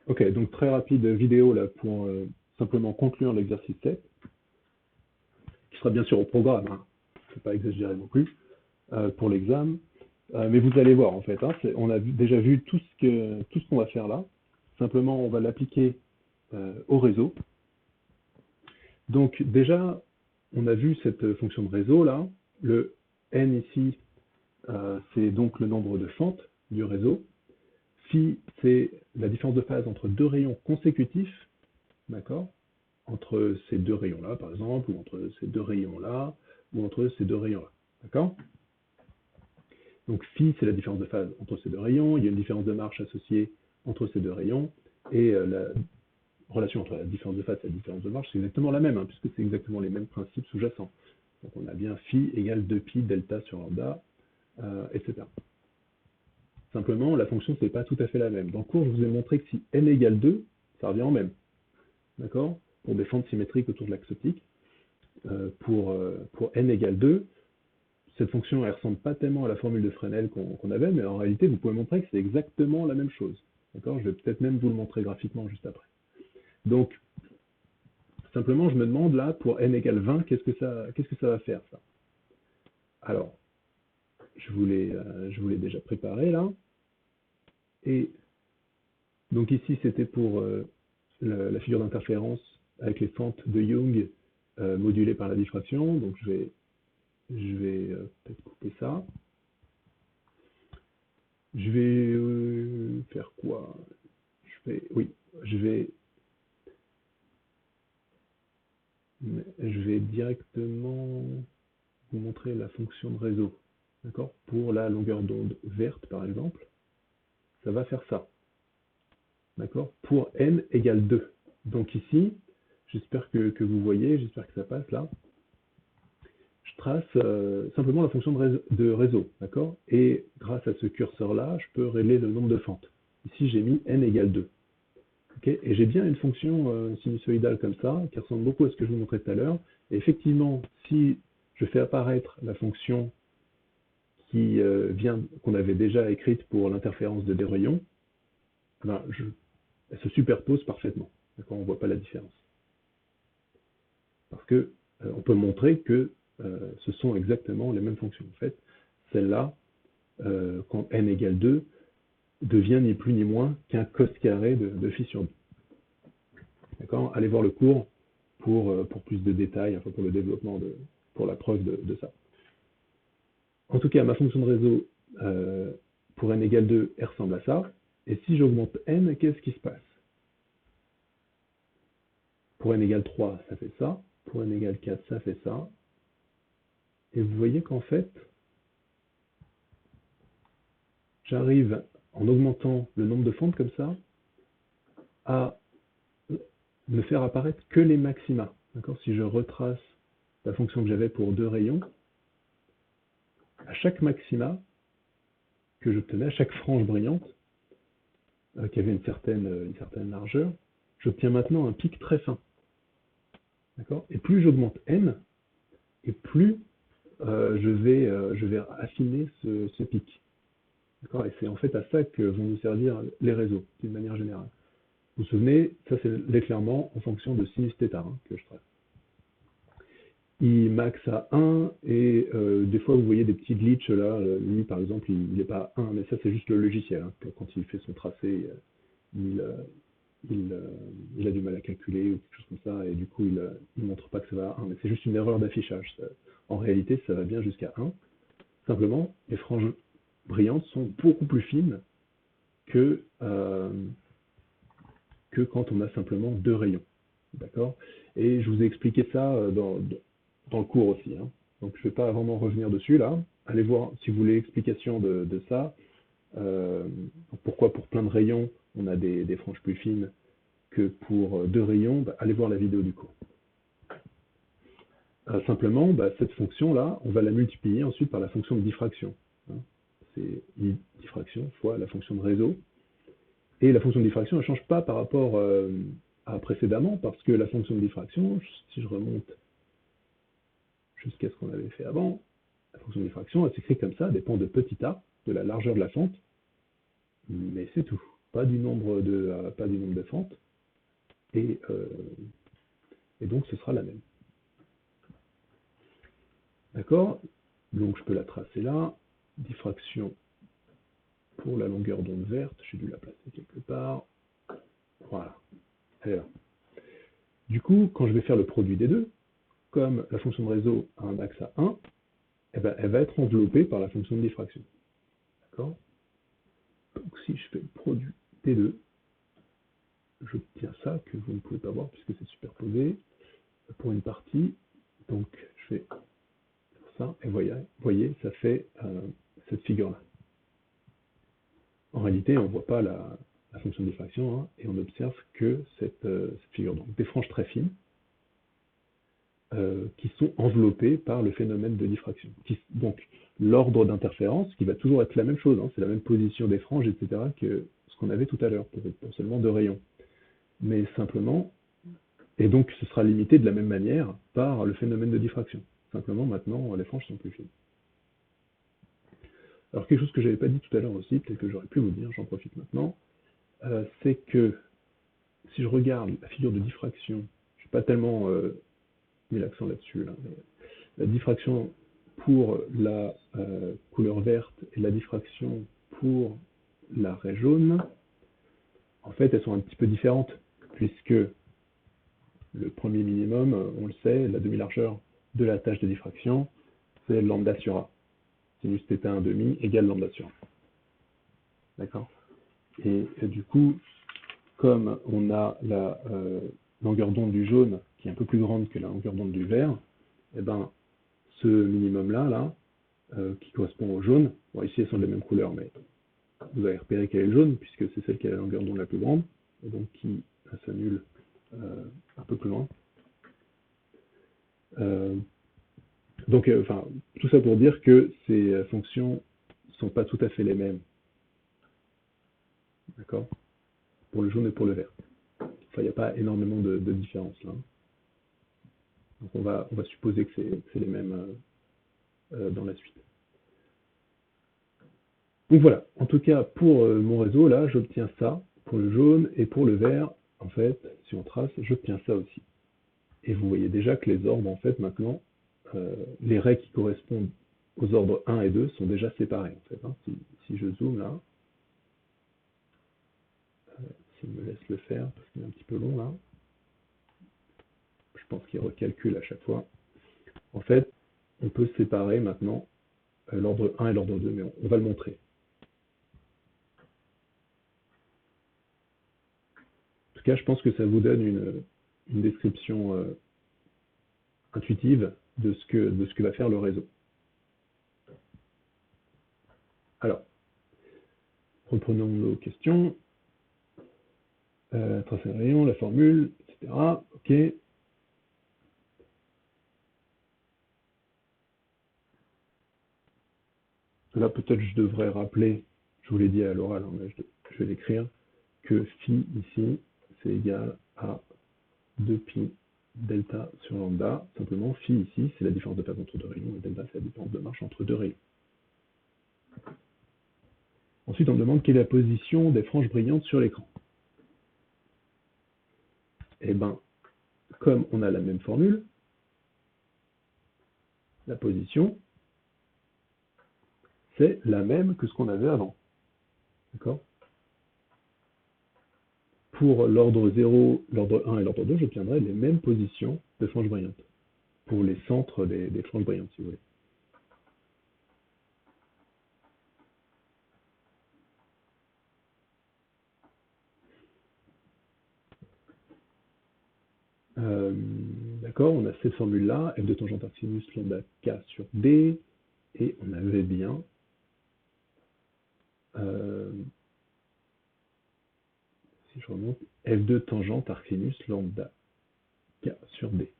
Ok, donc très rapide vidéo là pour simplement conclure l'exercice 7, qui sera bien sûr au programme, hein. Je ne vais pas exagérer non plus, pour l'examen. Mais vous allez voir en fait, hein, on a déjà vu tout ce qu'on va faire là. Simplement, on va l'appliquer au réseau. Donc déjà, on a vu cette fonction de réseau là. Le n ici, c'est donc le nombre de fentes du réseau. Phi, c'est la différence de phase entre deux rayons consécutifs, d'accord? Entre ces deux rayons-là, par exemple, ou entre ces deux rayons-là, ou entre ces deux rayons-là, d'accord? Donc phi, c'est la différence de phase entre ces deux rayons. Il y a une différence de marche associée entre ces deux rayons. Et la relation entre la différence de phase et la différence de marche, c'est exactement la même, hein, puisque c'est exactement les mêmes principes sous-jacents. Donc on a bien phi égale 2pi delta sur lambda, etc. Simplement, la fonction, c'est pas tout à fait la même. Dans le cours, je vous ai montré que si n égale 2, ça revient en même. D'accord? Pour des fentes symétriques autour de l'axe optique. Pour n égale 2, cette fonction, elle ressemble pas tellement à la formule de Fresnel qu'on avait, mais en réalité, vous pouvez montrer que c'est exactement la même chose. D'accord? Je vais peut-être même vous le montrer graphiquement juste après. Donc, simplement, je me demande là, pour n égale 20, qu'est-ce que ça va faire, ça? Alors, je vous l'ai déjà préparé là. Et donc ici, c'était pour la figure d'interférence avec les fentes de Young modulées par la diffraction. Donc je vais peut-être couper ça. Je vais faire quoi? Oui, je vais directement vous montrer la fonction de réseau. D'accord? Pour la longueur d'onde verte, par exemple, ça va faire ça. D'accord? Pour n égale 2. Donc ici, j'espère que vous voyez, j'espère que ça passe là. Je trace simplement la fonction de réseau, d'accord? Et grâce à ce curseur-là, je peux régler le nombre de fentes. Ici, j'ai mis n égale 2. Okay, et j'ai bien une fonction sinusoïdale comme ça, qui ressemble beaucoup à ce que je vous montrais tout à l'heure. Et effectivement, si je fais apparaître la fonction qu'on avait déjà écrite pour l'interférence de des rayons, ben, elle se superpose parfaitement. On ne voit pas la différence. Parce que on peut montrer que ce sont exactement les mêmes fonctions. En fait, celle-là, quand n égale 2, devient ni plus ni moins qu'un cos carré de phi sur 2. D'accord? Allez voir le cours pour plus de détails, enfin pour le développement, pour la preuve de ça. En tout cas, ma fonction de réseau pour n égale 2, elle ressemble à ça. Et si j'augmente n, qu'est-ce qui se passe? Pour n égale 3, ça fait ça. Pour n égale 4, ça fait ça. Et vous voyez qu'en fait, j'arrive, en augmentant le nombre de fentes comme ça, à ne faire apparaître que les maxima. Si je retrace la fonction que j'avais pour deux rayons, à chaque maxima que j'obtenais, à chaque frange brillante, qui avait une certaine largeur, j'obtiens maintenant un pic très fin. Et plus j'augmente n, et plus je vais affiner ce pic. Et c'est en fait à ça que vont nous servir les réseaux, d'une manière générale. Vous vous souvenez, ça c'est l'éclairement en fonction de sinus θ que je trace. Il max à 1, et des fois vous voyez des petits glitches là, lui par exemple il n'est pas à 1, mais ça c'est juste le logiciel, hein, quand il fait son tracé, il a du mal à calculer ou quelque chose comme ça, et du coup il montre pas que ça va à 1, mais c'est juste une erreur d'affichage. En réalité ça va bien jusqu'à 1, simplement les franges brillantes sont beaucoup plus fines que quand on a simplement deux rayons. D'accord? Et je vous ai expliqué ça dans le cours aussi. Hein. Donc je ne vais pas vraiment revenir dessus là. Allez voir si vous voulez l'explication de ça. Pourquoi pour plein de rayons on a des franges plus fines que pour deux rayons, allez voir la vidéo du cours. Simplement, cette fonction-là, on va la multiplier ensuite par la fonction de diffraction. Hein. C'est diffraction fois la fonction de réseau. Et la fonction de diffraction ne change pas par rapport à précédemment, parce que la fonction de diffraction, si je remonte jusqu'à ce qu'on avait fait avant, la fonction de diffraction, elle s'écrit comme ça, dépend de petit a, de la largeur de la fente, mais c'est tout. pas du nombre de fentes, et donc ce sera la même. D'accord? Donc je peux la tracer là. Diffraction pour la longueur d'onde verte, j'ai dû la placer quelque part. Voilà. Elle est là. Du coup, quand je vais faire le produit des deux, comme la fonction de réseau a un axe à 1, eh ben, elle va être enveloppée par la fonction de diffraction. D'accord? Donc si je fais le produit des deux, j'obtiens ça que vous ne pouvez pas voir puisque c'est superposé pour une partie. Donc je fais ça et voyez, ça fait cette figure-là. En réalité, on ne voit pas la fonction de diffraction, hein, et on observe que cette figure. Donc des franges très fines qui sont enveloppées par le phénomène de diffraction. Donc l'ordre d'interférence, qui va toujours être la même chose, hein, c'est la même position des franges, etc., que ce qu'on avait tout à l'heure, pour seulement 2 rayons. Mais simplement, et donc ce sera limité de la même manière par le phénomène de diffraction. Simplement, maintenant, les franges sont plus fines. Alors, quelque chose que je n'avais pas dit tout à l'heure aussi, peut-être que j'aurais pu vous dire, j'en profite maintenant, c'est que si je regarde la figure de diffraction, je n'ai pas tellement mis l'accent là-dessus, là, mais la diffraction pour la couleur verte et la diffraction pour la raie jaune, en fait, elles sont un petit peu différentes, puisque le premier minimum, on le sait, la demi-largeur de la tâche de diffraction, c'est lambda sur A. Sinus θ1,5 égale lambda sur A. D'accord? Et du coup, comme on a la longueur d'onde du jaune qui est un peu plus grande que la longueur d'onde du vert, eh ben, ce minimum-là, qui correspond au jaune, bon, ici elles sont de la même couleur, mais vous avez repéré quel est le jaune, puisque c'est celle qui a la longueur d'onde la plus grande, et donc qui s'annule un peu plus loin. Donc, tout ça pour dire que ces fonctions ne sont pas tout à fait les mêmes. D'accord? Pour le jaune et pour le vert. Enfin, il n'y a pas énormément de différence là. Donc, on va supposer que c'est les mêmes dans la suite. Donc voilà, en tout cas, pour mon réseau, là, j'obtiens ça pour le jaune, et pour le vert, en fait, si on trace, j'obtiens ça aussi. Et vous voyez déjà que les ordres, en fait, maintenant, les raies qui correspondent aux ordres 1 et 2 sont déjà séparés, en fait. Hein. Si je zoome là, s'il me laisse le faire, parce qu'il est un petit peu long là, je pense qu'il recalcule à chaque fois. En fait, on peut séparer maintenant l'ordre 1 et l'ordre 2, mais on va le montrer. En tout cas, je pense que ça vous donne une description intuitive de ce que va faire le réseau. Alors, reprenons nos questions. Tracer un rayon, la formule, etc. OK. Là, peut-être je devrais rappeler, je vous l'ai dit à l'oral, hein, mais je vais l'écrire, que phi ici, c'est égal à 2pi delta sur lambda. Simplement, phi ici, c'est la différence de phase entre deux rayons, et delta, c'est la différence de marche entre deux rayons. Ensuite, on me demande quelle est la position des franges brillantes sur l'écran. Eh bien, comme on a la même formule, la position, c'est la même que ce qu'on avait avant. D'accord? Pour l'ordre 0, l'ordre 1 et l'ordre 2, j'obtiendrai les mêmes positions de franges brillantes. Pour les centres des franges brillantes, si vous voulez. D'accord, on a cette formule-là, f de tangente arc sinus lambda k sur d, et on avait bien si je remonte, f de tangente arc sinus lambda k sur d.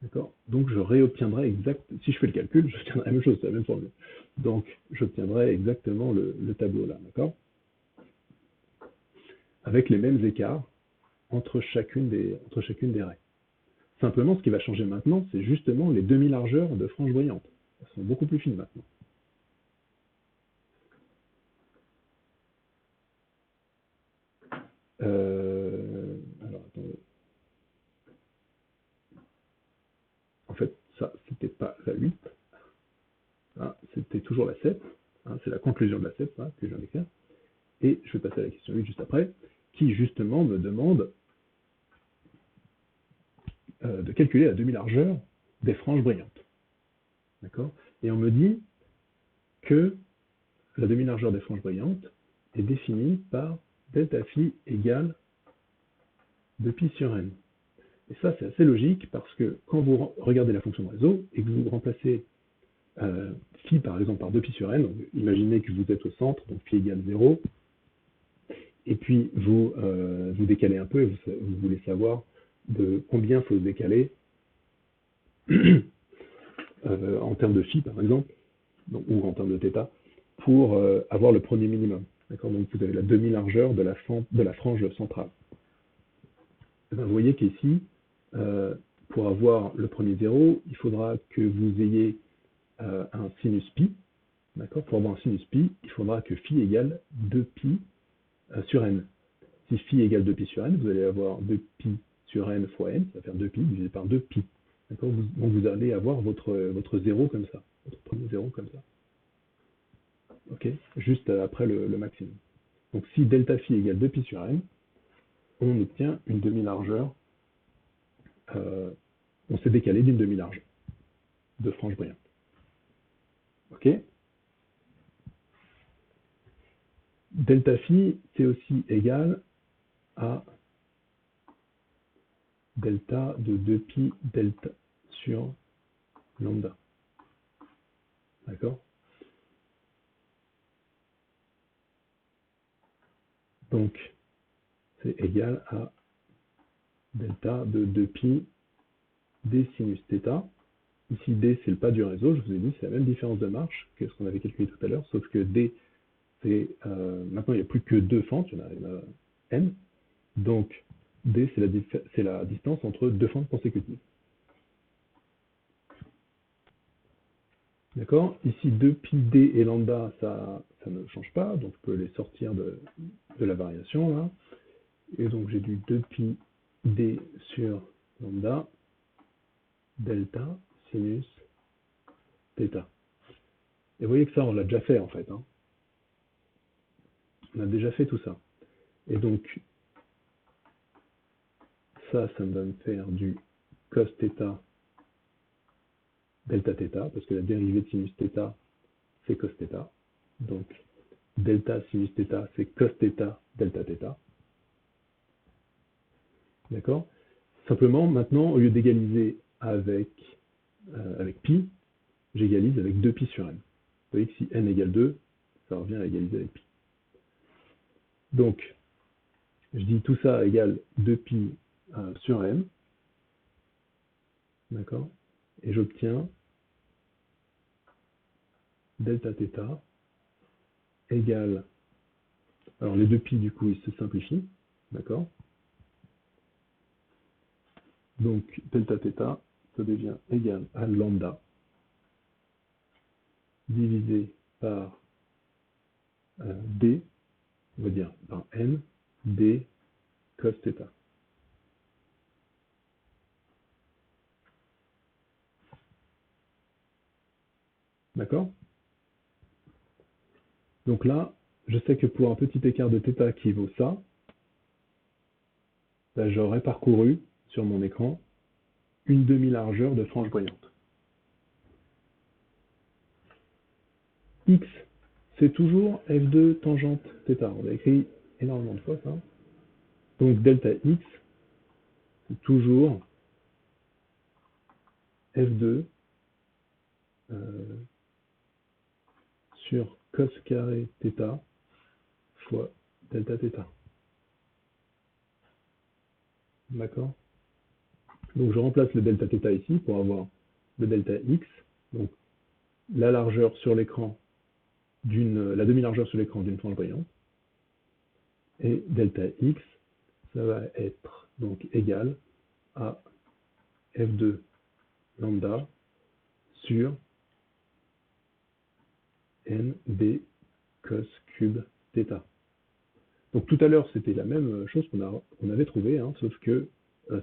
D'accord? Donc je réobtiendrai si je fais le calcul, j'obtiendrai la même chose, c'est la même formule. Donc j'obtiendrai exactement le tableau là, d'accord? Avec les mêmes écarts entre chacune des raies. Simplement, ce qui va changer maintenant, c'est justement les demi-largeurs de franges brillantes. Elles sont beaucoup plus fines maintenant. Alors, attendez. En fait, ça, c'était pas la 8. Hein, c'était toujours la 7. Hein, c'est la conclusion de la 7 hein, que je viens d'écrire. Et je vais passer à la question 8 juste après, qui justement me demande de calculer la demi-largeur des franges brillantes. D'accord? Et on me dit que la demi-largeur des franges brillantes est définie par delta phi égale 2pi sur n. Et ça, c'est assez logique parce que quand vous regardez la fonction de réseau et que vous remplacez phi par exemple par 2pi sur n, donc imaginez que vous êtes au centre, donc phi égale 0, et puis vous vous décalez un peu et vous voulez savoir de combien il faut se décaler en termes de phi par exemple, donc, ou en termes de θ, pour avoir le premier minimum. D'accord? Donc vous avez la demi-largeur de la frange centrale. Et bien, vous voyez qu'ici, pour avoir le premier zéro, il faudra que vous ayez un sinus pi. D'accord? Pour avoir un sinus pi, il faudra que phi égale 2pi sur n. Si phi égale 2pi sur n, vous allez avoir 2pi sur n fois n, ça va faire 2pi divisé par 2pi. D'accord? Donc vous allez avoir votre zéro comme ça, votre premier zéro comme ça. Ok? Juste après le maximum. Donc si delta phi égale 2pi sur n, on obtient une demi-largeur, on s'est décalé d'une demi-largeur de frange brillante. Ok? Delta phi, c'est aussi égal à delta de 2pi delta sur lambda. D'accord? Donc, c'est égal à delta de 2pi d sinus θ. Ici, d, c'est le pas du réseau. Je vous ai dit, c'est la même différence de marche que ce qu'on avait calculé tout à l'heure, sauf que d, c'est maintenant, il n'y a plus que deux fentes, il y en a n. Donc, d, c'est la distance entre deux fentes consécutives. D'accord? Ici, 2pi d et lambda, ça ne change pas, donc je peux les sortir de la variation, là. Et donc, j'ai du 2pi d sur lambda, delta, sinus, θ. Et vous voyez que ça, on l'a déjà fait, en fait. Hein. On a déjà fait tout ça. Et donc, ça me va me faire du cos θ delta θ, parce que la dérivée de sinus θ, c'est cos θ. Donc, delta sinus θ, c'est cos θ delta θ. D'accord? Simplement, maintenant, au lieu d'égaliser avec pi, j'égalise avec 2pi sur n. Vous voyez que si n égale 2, ça revient à égaliser avec pi. Donc, je dis tout ça égale 2pi sur n. D'accord? Et j'obtiens delta θ égale... Alors, les 2pi, du coup, ils se simplifient. D'accord? Donc, delta θ, ça devient égal à lambda divisé par d, on va dire par n, d cos θ. D'accord? Donc là, je sais que pour un petit écart de θ qui vaut ça, là, j'aurais parcouru sur mon écran une demi-largeur de frange brillante. X, c'est toujours f2 tangente θ. On l'a écrit énormément de fois, ça. Donc delta x, c'est toujours f2 sur cos carré θ fois delta θ. D'accord? Donc je remplace le delta θ ici pour avoir le delta x, donc la largeur sur l'écran la demi-largeur sur l'écran d'une frange brillante, et delta x, ça va être donc égal à f2 lambda sur n b cos cube θ. Donc tout à l'heure, c'était la même chose qu'on avait trouvé, hein, sauf que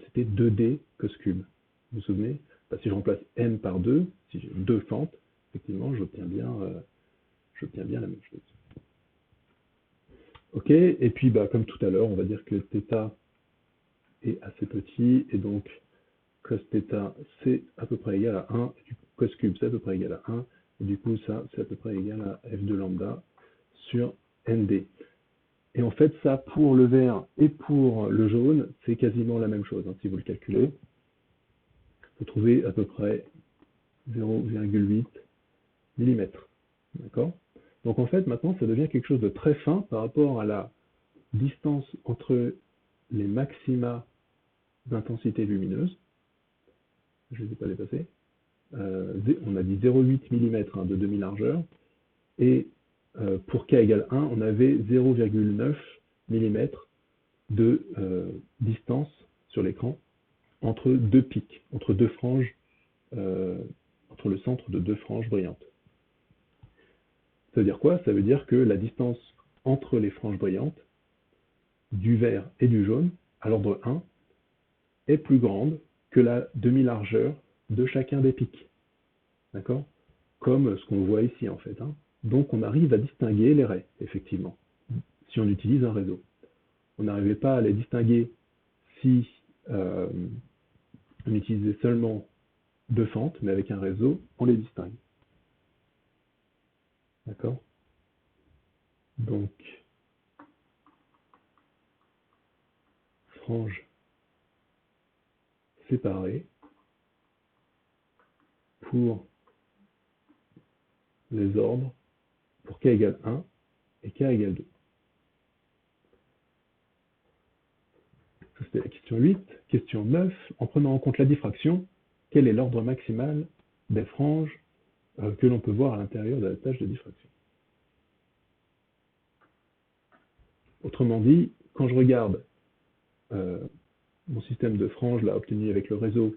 c'était 2D cos cube. Vous vous souvenez? Bah, si je remplace n par 2, si j'ai deux fentes, effectivement, j'obtiens bien la même chose. Ok, et puis bah, comme tout à l'heure, on va dire que θ est assez petit, et donc cos θ, c'est à peu près égal à 1, et du coup, cos cube, c'est à peu près égal à 1, et du coup, ça, c'est à peu près égal à f de lambda sur nd. Et en fait, ça, pour le vert et pour le jaune, c'est quasiment la même chose, hein, si vous le calculez. Vous trouvez à peu près 0,8 mm. D'accord? Donc en fait, maintenant, ça devient quelque chose de très fin par rapport à la distance entre les maxima d'intensité lumineuse. Je ne les ai pas dépassés. On a dit 0,8 mm de demi-largeur. Et pour k égale 1, on avait 0,9 mm de distance sur l'écran entre deux pics, entre deux franges, entre le centre de deux franges brillantes. Ça veut dire quoi? Ça veut dire que la distance entre les franges brillantes, du vert et du jaune, à l'ordre 1, est plus grande que la demi-largeur de chacun des pics. D'accord? Comme ce qu'on voit ici, en fait. Hein. Donc, on arrive à distinguer les raies, effectivement, si on utilise un réseau. On n'arrivait pas à les distinguer si on utilisait seulement deux fentes, mais avec un réseau, on les distingue. D'accord? Donc, frange séparée pour les ordres pour k égale 1 et k égale 2. Ça, c'était la question 8. Question 9. En prenant en compte la diffraction, quel est l'ordre maximal des franges que l'on peut voir à l'intérieur de la tâche de diffraction? Autrement dit, quand je regarde mon système de franges là, obtenu avec le réseau,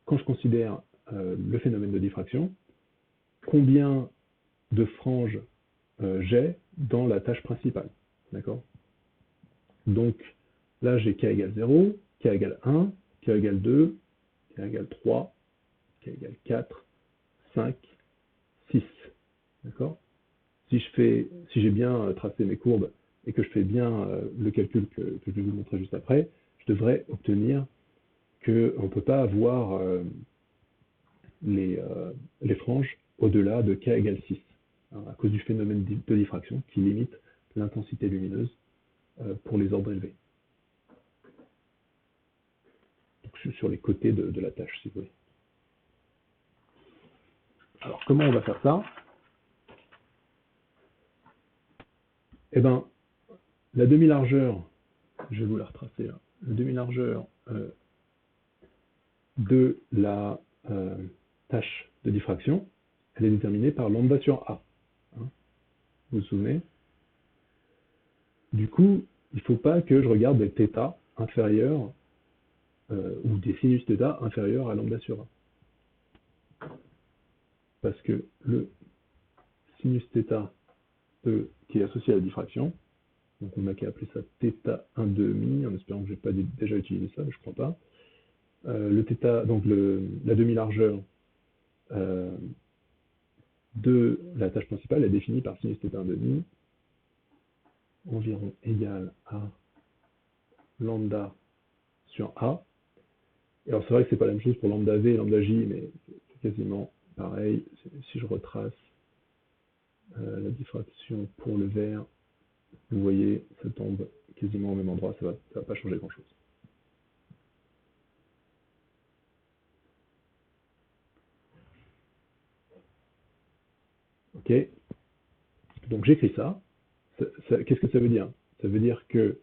quand je considère le phénomène de diffraction, combien de franges j'ai dans la tâche principale. D'accord? Donc là, j'ai k égale 0, k égale 1, k égale 2, k égale 3, k égale 4, 5, 6. D'accord? Si j'ai bien tracé mes courbes et que je fais bien le calcul que je vais vous montrer juste après, je devrais obtenir qu'on ne peut pas avoir les franges au-delà de k égale 6, hein, à cause du phénomène de diffraction qui limite l'intensité lumineuse pour les ordres élevés. Donc, sur les côtés de la tâche, si vous voulez. Alors, comment on va faire ça? Eh bien, la demi-largeur, je vais vous la retracer là, la demi-largeur de la tâche de diffraction, elle est déterminée par lambda sur A. Hein, vous vous souvenez? Du coup, il ne faut pas que je regarde des θ inférieurs ou des sinus θ inférieurs à lambda sur A. Parce que le sinus θ qui est associé à la diffraction, donc on n'a qu'à appeler ça θ1,5, en espérant que je n'ai pas déjà utilisé ça, mais je ne crois pas. Le θ, donc la demi-largeur de la tâche principale est définie par sinus θ1,5 environ égal à lambda sur A. Et alors c'est vrai que c'est pas la même chose pour lambda V et lambda J, mais c'est quasiment pareil. Si je retrace la diffraction pour le vert, vous voyez, ça tombe quasiment au même endroit, ça va pas changer grand-chose. Ok, donc j'écris ça. Qu'est-ce que ça veut dire? Ça veut dire que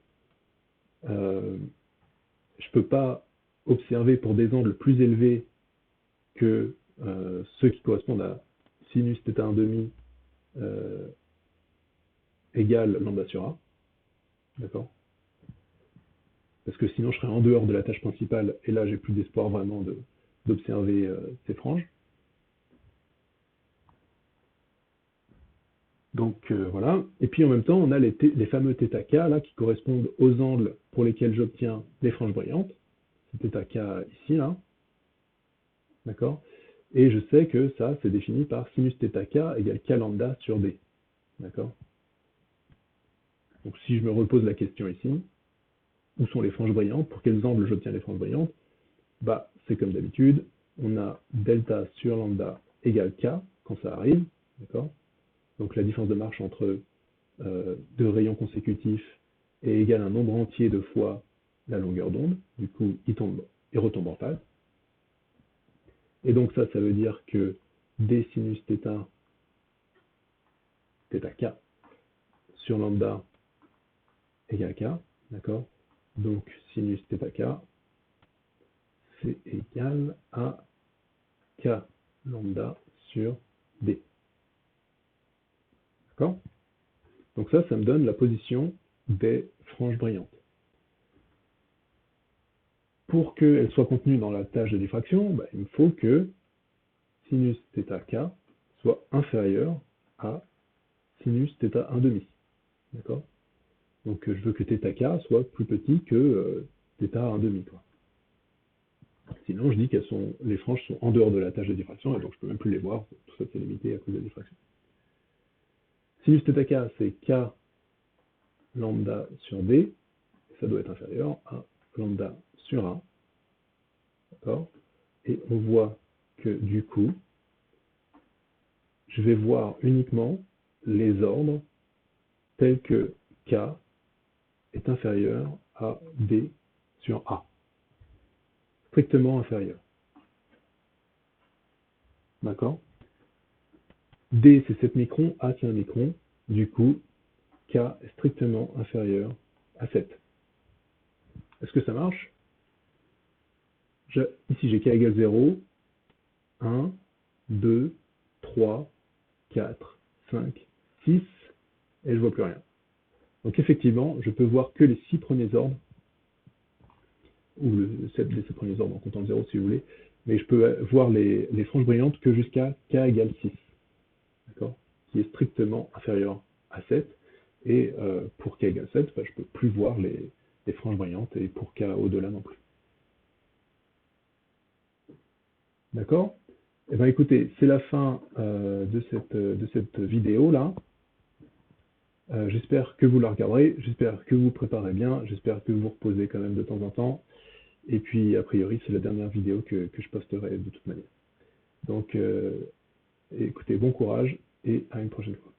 je ne peux pas observer pour des angles plus élevés que ceux qui correspondent à sinus θ1,5 égale lambda sur A. D'accord? Parce que sinon je serais en dehors de la tâche principale et là j'ai plus d'espoir vraiment d'observer ces franges. Donc voilà. Et puis en même temps, on a les fameux θk là, qui correspondent aux angles pour lesquels j'obtiens les franges brillantes. C'est θk ici, là. D'accord? Et je sais que ça, c'est défini par sinus θk égale k lambda sur d. D'accord? Donc si je me repose la question ici, où sont les franges brillantes? Pour quels angles j'obtiens les franges brillantes? Bah, c'est comme d'habitude, on a delta sur lambda égale k quand ça arrive. D'accord? Donc la différence de marche entre deux rayons consécutifs est égale à un nombre entier de fois la longueur d'onde. Du coup, il retombe en phase. Et donc ça veut dire que d sinus θ, θk, sur lambda égale k, d'accord? Donc sinus θk, c'est égal à k lambda sur d. D'accord? Donc ça me donne la position des franges brillantes. Pour qu'elles soient contenues dans la tâche de diffraction, bah, il me faut que sinus θk soit inférieur à sinus θ1,5. D'accord? Donc je veux que θk soit plus petit que θ1,5. Sinon, je dis les franges sont en dehors de la tâche de diffraction, et donc je ne peux même plus les voir. Tout ça, c'est limité à cause de la diffraction. Sinus θk, c'est k lambda sur d, et ça doit être inférieur à lambda sur a. D'accord? Et on voit que du coup, je vais voir uniquement les ordres tels que k est inférieur à d sur a. Strictement inférieur. D'accord? D, c'est 7 microns, A, c'est 1 micron. Du coup, K est strictement inférieur à 7. Est-ce que ça marche? Ici, j'ai K égale 0, 1, 2, 3, 4, 5, 6, et je ne vois plus rien. Donc effectivement, je peux voir que les 6 premiers ordres, ou les 7 premiers ordres en comptant le 0 si vous voulez, mais je peux voir les franges brillantes que jusqu'à K égale 6. D'accord? Qui est strictement inférieur à 7. Et pour K égale 7, bah, je ne peux plus voir les franges brillantes, et pour K au-delà non plus. D'accord? Eh bien écoutez, c'est la fin de cette vidéo-là. J'espère que vous la regarderez, j'espère que vous vous préparez bien, j'espère que vous vous reposez quand même de temps en temps. Et puis, a priori, c'est la dernière vidéo que je posterai de toute manière. Donc, écoutez, bon courage et à une prochaine fois.